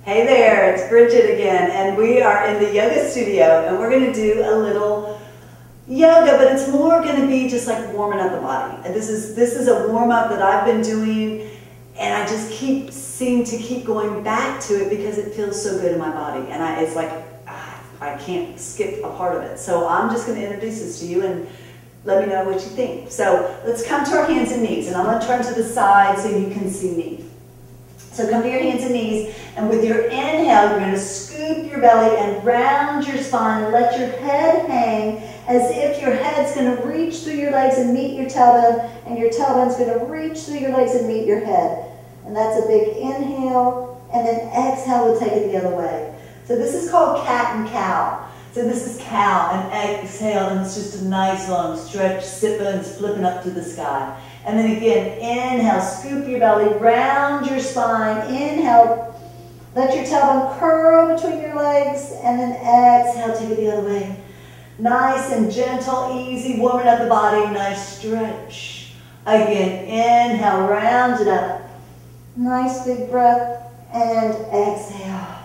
Hey there, it's Bridget again, and we are in the yoga studio, and we're going to do a little yoga, but it's more going to be just like warming up the body. And this is a warm-up that I've been doing, and I just seem to keep going back to it because it feels so good in my body, and it's like I can't skip a part of it. So I'm just going to introduce this to you and let me know what you think. So let's come to our hands and knees, and I'm going to turn to the side so you can see me. So come to your hands and knees, and with your inhale, you're going to scoop your belly and round your spine and let your head hang as if your head's going to reach through your legs and meet your tailbone, and your tailbone's going to reach through your legs and meet your head. And that's a big inhale, and then exhale, we'll take it the other way. So this is called cat and cow. So this is cow, and exhale, and it's just a nice long stretch, sit bones flipping up to the sky. And then again, inhale, scoop your belly, round your spine, inhale, let your tailbone curl between your legs, and then exhale, take it the other way. Nice and gentle, easy, warming up the body, nice stretch. Again, inhale, round it up. Nice big breath, and exhale.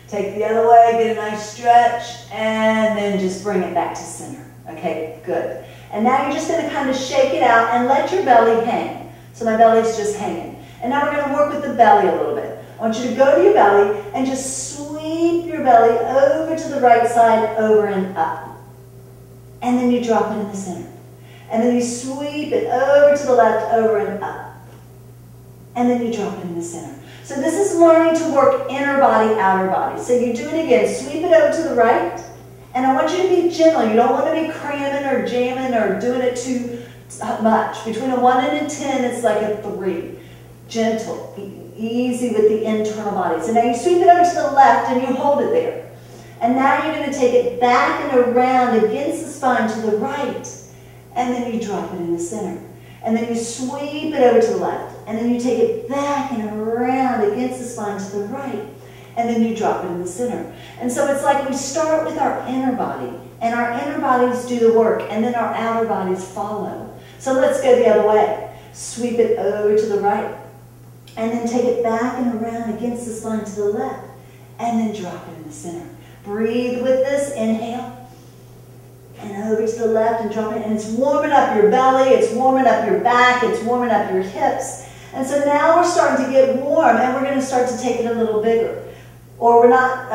Take the other way, get a nice stretch, and then just bring it back to center. Okay, good. And now you're just going to kind of shake it out and let your belly hang. So my belly's just hanging. And now we're going to work with the belly a little bit. I want you to go to your belly and just sweep your belly over to the right side, over and up. And then you drop it in the center. And then you sweep it over to the left, over and up. And then you drop it in the center. So this is learning to work inner body, outer body. So you do it again. Sweep it over to the right. And I want you to be gentle. You don't want to be cramming or jamming or doing it too much. Between a 1 and a 10, it's like a 3. Gentle, easy with the internal body. So now you sweep it over to the left and you hold it there. And now you're going to take it back and around against the spine to the right. And then you drop it in the center. And then you sweep it over to the left. And then you take it back and around against the spine to the right. And then you drop it in the center. And so it's like we start with our inner body, and our inner bodies do the work, and then our outer bodies follow. So let's go the other way. Sweep it over to the right, and then take it back and around against the spine to the left, and then drop it in the center. Breathe with this. Inhale, and over to the left and drop it, and it's warming up your belly, it's warming up your back, it's warming up your hips. And so now we're starting to get warm, and we're going to start to take it a little bigger. Or we're not,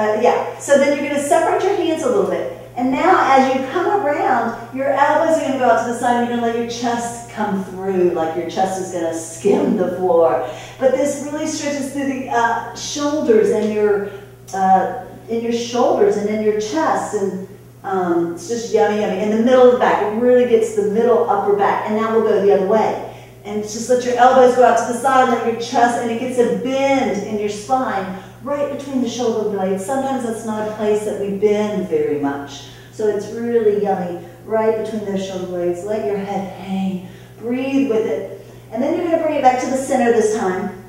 So then you're going to separate your hands a little bit. And now as you come around, your elbows are going to go out to the side, and you're going to let your chest come through, like your chest is going to skim the floor. But this really stretches through the shoulders and in your shoulders and in your chest. And it's just yummy, yummy. In the middle of the back, it really gets the middle upper back. And now we'll go the other way. And just let your elbows go out to the side, let your chest, and it gets a bend in your spine right between the shoulder blades. Sometimes that's not a place that we bend very much. So it's really yummy right between those shoulder blades. Let your head hang. Breathe with it. And then you're going to bring it back to the center this time.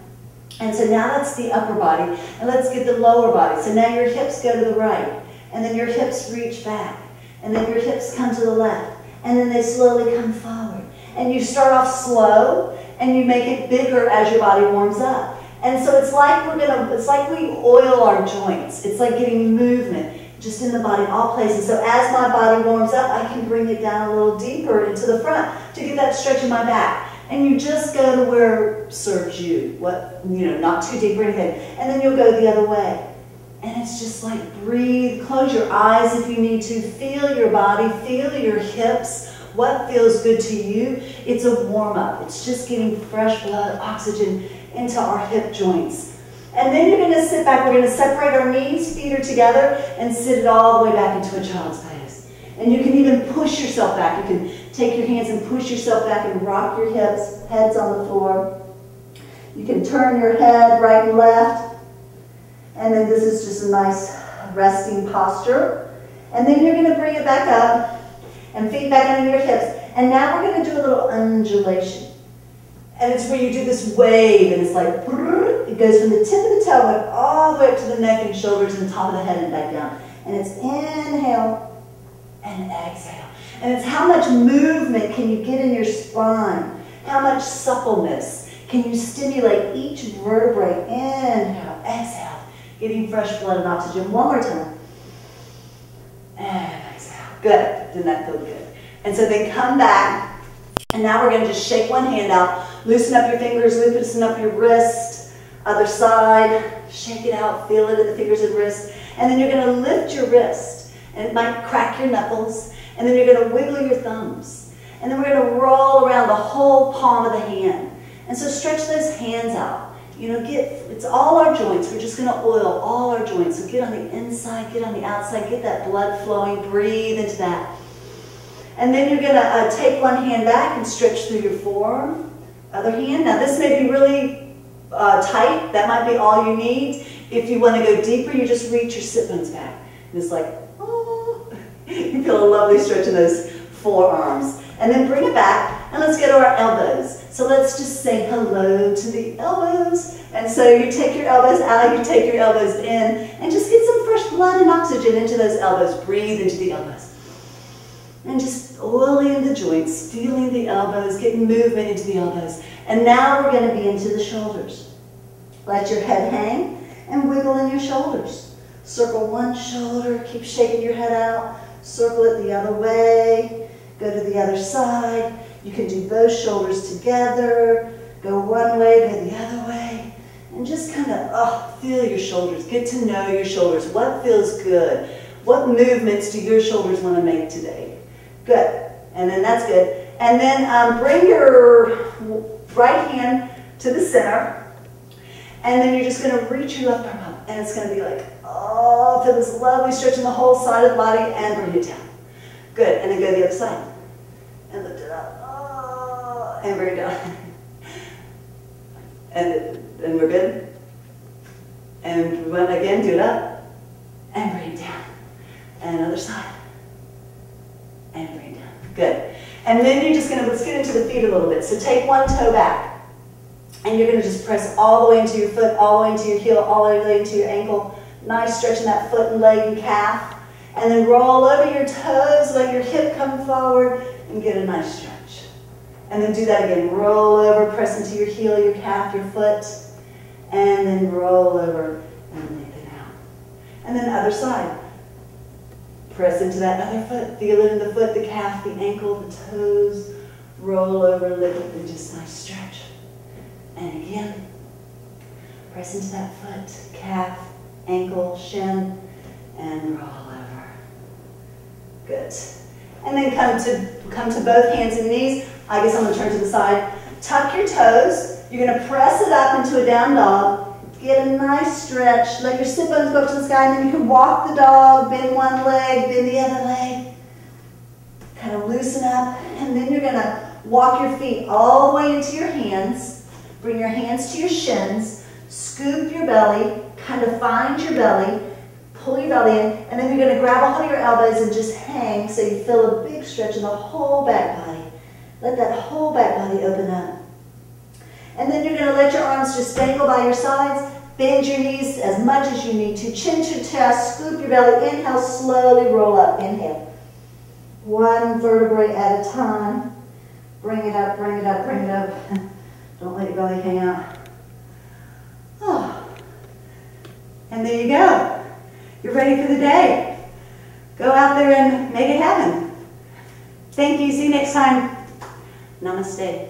And so now that's the upper body. And let's get the lower body. So now your hips go to the right. And then your hips reach back. And then your hips come to the left. And then they slowly come forward. And you start off slow, and you make it bigger as your body warms up. And so it's like we oil our joints. It's like getting movement just in the body, all places. So as my body warms up, I can bring it down a little deeper into the front to get that stretch in my back. And you just go to where serves you. Not too deep or anything. And then you'll go the other way. And it's just like breathe, close your eyes if you need to, feel your body, feel your hips. What feels good to you? It's a warm-up. It's just getting fresh blood, oxygen into our hip joints. And then you're going to sit back. We're going to separate our knees, feet are together, and sit it all the way back into a child's pose. And you can even push yourself back. You can take your hands and push yourself back and rock your hips, heads on the floor. You can turn your head right and left. And then this is just a nice resting posture. And then you're going to bring it back up. And feet back under your hips. And now we're going to do a little undulation. And it's where you do this wave, and it's like, it goes from the tip of the tailbone all the way up to the neck and shoulders and top of the head and back down. And it's inhale and exhale. And it's how much movement can you get in your spine? How much suppleness can you stimulate each vertebrae? Inhale, exhale. getting fresh blood and oxygen. One more time. And exhale. Good. Didn't that feel good? And so then come back, and now we're going to just shake one hand out. Loosen up your fingers, loosen up your wrist. Other side. Shake it out. Feel it in the fingers and wrist. And then you're going to lift your wrist. And it might crack your knuckles. And then you're going to wiggle your thumbs. And then we're going to roll around the whole palm of the hand. And so stretch those hands out. You know, it's all our joints. We're just going to oil all our joints. So get on the inside, get on the outside, get that blood flowing. Breathe into that. And then you're going to take one hand back and stretch through your forearm. Other hand. Now this may be really tight. That might be all you need. If you want to go deeper, you just reach your sit bones back. And it's like, oh. You feel a lovely stretch in those forearms. And then bring it back, and let's go to our elbows. So let's just say hello to the elbows. And so you take your elbows out, you take your elbows in, and just get some fresh blood and oxygen into those elbows. Breathe into the elbows. And just oiling the joints, feeling the elbows, getting movement into the elbows. And now we're going to be into the shoulders. Let your head hang and wiggle in your shoulders. Circle one shoulder, keep shaking your head out. Circle it the other way. Go to the other side. You can do both shoulders together. Go one way, go the other way. And just kind of feel your shoulders. Get to know your shoulders. What feels good? What movements do your shoulders want to make today? Good. And then that's good. And then bring your right hand to the center. And then you're just going to reach your left arm up. And it's going to be like, oh, feel this lovely stretch in the whole side of the body and bring it down. Good. And then go to the other side. And lift it up. Oh, and bring it down. and we're good. And again, do it up. And bring it down. And other side. And bring it down. Good. And then you're just going to, let's get into the feet a little bit. So take one toe back. And you're going to just press all the way into your foot, all the way into your heel, all the way into your ankle. Nice stretch in that foot and leg and calf. And then roll over your toes, let your hip come forward, and get a nice stretch. And then do that again. Roll over, press into your heel, your calf, your foot. And then roll over and lengthen out. And then other side. Press into that other foot. Feel it in the foot, the calf, the ankle, the toes. Roll over, lift it, and just nice stretch. And again. Press into that foot, calf, ankle, shin, and roll over. Good. And then come to both hands and knees. I guess I'm going to turn to the side. Tuck your toes. You're going to press it up into a down dog. Get a nice stretch. Let your sit bones go up to the sky, and then you can walk the dog, bend one leg, bend the other leg. Kind of loosen up, and then you're going to walk your feet all the way into your hands. Bring your hands to your shins. Scoop your belly. Kind of find your belly. Pull your belly in, and then you're going to grab a hold of your elbows and just hang so you feel a big stretch in the whole back body. Let that whole back body open up. And then you're going to let your arms just dangle by your sides. Bend your knees as much as you need to. Chin to chest, scoop your belly. Inhale, slowly roll up. Inhale. One vertebrae at a time. Bring it up, bring it up, bring it up. Don't let your belly hang out. Oh. And there you go. You're ready for the day. Go out there and make it happen. Thank you. See you next time. Namaste.